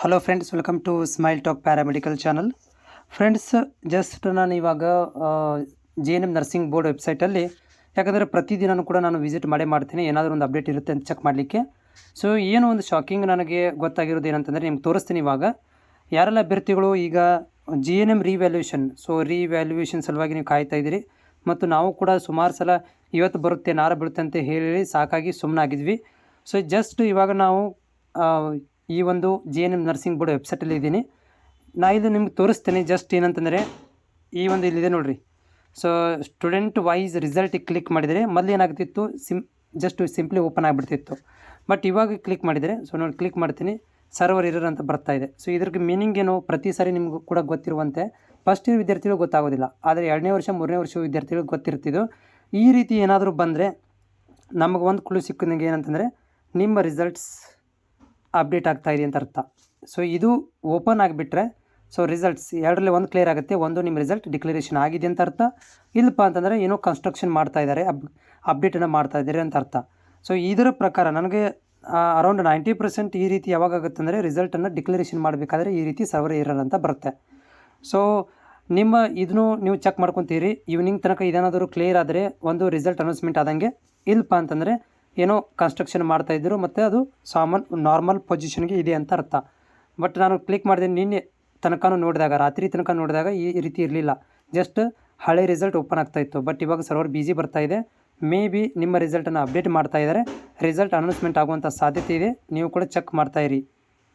Hello friends, welcome to Smile Talk paramedical channel. Friends, just ನಾನು ಇವಾಗ JNM nursing board ವೆಬ್ಸೈಟಲ್ಲಿ, ಯಾಕಂದರೆ ಪ್ರತಿದಿನವೂ ಕೂಡ ನಾನು ವಿಸಿಟ್ ಮಾಡ್ತೀನಿ, ಏನಾದರೂ ಒಂದು ಅಪ್ಡೇಟ್ ಇರುತ್ತೆ ಅಂತ ಚೆಕ್ ಮಾಡಲಿಕ್ಕೆ. ಸೊ ಏನೋ ಒಂದು ಶಾಕಿಂಗ್ ನನಗೆ ಗೊತ್ತಾಗಿರೋದು ಏನಂತಂದರೆ ನಿಮ್ಗೆ ತೋರಿಸ್ತೀನಿ. ಇವಾಗ ಯಾರೆಲ್ಲ ಅಭ್ಯರ್ಥಿಗಳು ಈಗ JNM ರಿವ್ಯಾಲ್ಯೂಯೇಷನ್ ಸಲುವಾಗಿ ನೀವು ಕಾಯ್ತಾ ಇದ್ದೀರಿ, ಮತ್ತು ನಾವು ಕೂಡ ಸುಮಾರು ಸಲ ಇವತ್ತು ಬರುತ್ತೆ ನಾಳೆ ಬರುತ್ತೆ ಅಂತ ಹೇಳಿ ಸಾಕಾಗಿ ಸುಮ್ಮನಾಗಿದ್ವಿ. ಸೊ ಜಸ್ಟ್ ಇವಾಗ ನಾವು ಈ ಒಂದು JNM ನರ್ಸಿಂಗ್ ಬೋರ್ಡ್ ವೆಬ್ಸೈಟಲ್ಲಿ ಇದ್ದೀನಿ. ಇದು ನಿಮ್ಗೆ ತೋರಿಸ್ತೇನೆ. ಜಸ್ಟ್ ಏನಂತಂದರೆ ಈ ಒಂದು ಇಲ್ಲಿದೆ ನೋಡಿರಿ. ಸೊ ಸ್ಟೂಡೆಂಟ್ ವೈಸ್ ರಿಸಲ್ಟಿಗೆ ಕ್ಲಿಕ್ ಮಾಡಿದರೆ ಮೊದಲು ಏನಾಗ್ತಿತ್ತು, ಜಸ್ಟ್ ಸಿಂಪ್ಲಿ ಓಪನ್ ಆಗಿಬಿಡ್ತಿತ್ತು. ಬಟ್ ಇವಾಗ ಕ್ಲಿಕ್ ಮಾಡಿದರೆ, ಸೊ ನೋಡಿ ಕ್ಲಿಕ್ ಮಾಡ್ತೀನಿ, ಸರ್ವರ್ ಎರರ್ ಅಂತ ಬರ್ತಾ ಇದೆ. ಸೊ ಇದ್ರಿಗೆ ಮೀನಿಂಗ್ ಏನು ಪ್ರತಿ ಸಾರಿ ನಿಮಗೂ ಕೂಡ ಗೊತ್ತಿರುವಂತೆ ಫಸ್ಟ್ ಇಯರ್ ವಿದ್ಯಾರ್ಥಿಗಳು ಗೊತ್ತಾಗೋದಿಲ್ಲ, ಆದರೆ 2ನೇ ವರ್ಷ 3ನೇ ವರ್ಷ ವಿದ್ಯಾರ್ಥಿಗಳು ಗೊತ್ತಿರ್ತಿದ್ದು. ಈ ರೀತಿ ಏನಾದರೂ ಬಂದರೆ ನಮಗೆ ಒಂದು ಕ್ಲೂ ಸಿಕ್ಕಿದಂಗೆ ಏನಂತಂದರೆ ನಿಮ್ಮ ರಿಸಲ್ಟ್ಸ್ ಅಪ್ಡೇಟ್ ಆಗ್ತಾಯಿದೆ ಅಂತ ಅರ್ಥ. ಸೊ ಇದು ಓಪನ್ ಆಗಿಬಿಟ್ರೆ ಸೊ ರಿಸಲ್ಟ್ಸ್ ಎರಡರಲ್ಲಿ ಒಂದು ಕ್ಲಿಯರ್ ಆಗುತ್ತೆ, ಒಂದು ನಿಮ್ಮ ರಿಸಲ್ಟ್ ಡಿಕ್ಲರೇಷನ್ ಆಗಿದೆ ಅಂತ ಅರ್ಥ. ಇಲ್ಲಪ್ಪ ಅಂತಂದರೆ ಏನೋ ಕನ್ಸ್ಟ್ರಕ್ಷನ್ ಮಾಡ್ತಾ ಇದ್ದಾರೆ, ಅಪ್ಡೇಟನ್ನು ಮಾಡ್ತಾ ಇದ್ದಾರೆ ಅಂತ ಅರ್ಥ. ಸೊ ಇದರ ಪ್ರಕಾರ ನನಗೆ ಅರೌಂಡ್ 90% ಈ ರೀತಿ ಯಾವಾಗ ಆಗುತ್ತೆ ಅಂದರೆ ರಿಸಲ್ಟನ್ನು ಡಿಕ್ಲರೇಷನ್ ಮಾಡಬೇಕಾದ್ರೆ ಈ ರೀತಿ ಸರ್ವರ್ ಎರರ್ ಅಂತ ಬರುತ್ತೆ. ಸೊ ನಿಮ್ಮ ಇದನ್ನು ನೀವು ಚೆಕ್ ಮಾಡ್ಕೊತೀರಿ. ಈವ್ನಿಂಗ್ ತನಕ ಇದೇನಾದರೂ ಕ್ಲಿಯರ್ ಆದರೆ ಒಂದು ರಿಸಲ್ಟ್ ಅನೌನ್ಸ್ಮೆಂಟ್ ಆದಂಗೆ. ಇಲ್ಲಪ್ಪ ಅಂತಂದರೆ ಏನೋ ಕನ್ಸ್ಟ್ರಕ್ಷನ್ ಮಾಡ್ತಾಯಿದ್ರು ಮತ್ತು ಅದು ನಾರ್ಮಲ್ ಪೊಸಿಷನ್ಗೆ ಇದೆ ಅಂತ ಅರ್ಥ. ಬಟ್ ನಾನು ಕ್ಲಿಕ್ ಮಾಡಿದೆ ನಿನ್ನೆ ತನಕ ನೋಡಿದಾಗ, ರಾತ್ರಿ ತನಕ ನೋಡಿದಾಗ ಈ ರೀತಿ ಇರಲಿಲ್ಲ, ಜಸ್ಟ್ ಹಳೆ ರಿಸಲ್ಟ್ ಓಪನ್ ಆಗ್ತಾಯಿತ್ತು. ಬಟ್ ಇವಾಗ ಸರ್ವರ್ ಬಿಸಿ ಬರ್ತಾಯಿದೆ. ಮೇ ಬಿ ನಿಮ್ಮ ರಿಸಲ್ಟನ್ನು ಅಪ್ಡೇಟ್ ಮಾಡ್ತಾಯಿದ್ದಾರೆ, ರಿಸಲ್ಟ್ ಅನೌನ್ಸ್ಮೆಂಟ್ ಆಗುವಂಥ ಸಾಧ್ಯತೆ ಇದೆ. ನೀವು ಕೂಡ ಚೆಕ್ ಮಾಡ್ತಾಯಿರಿ.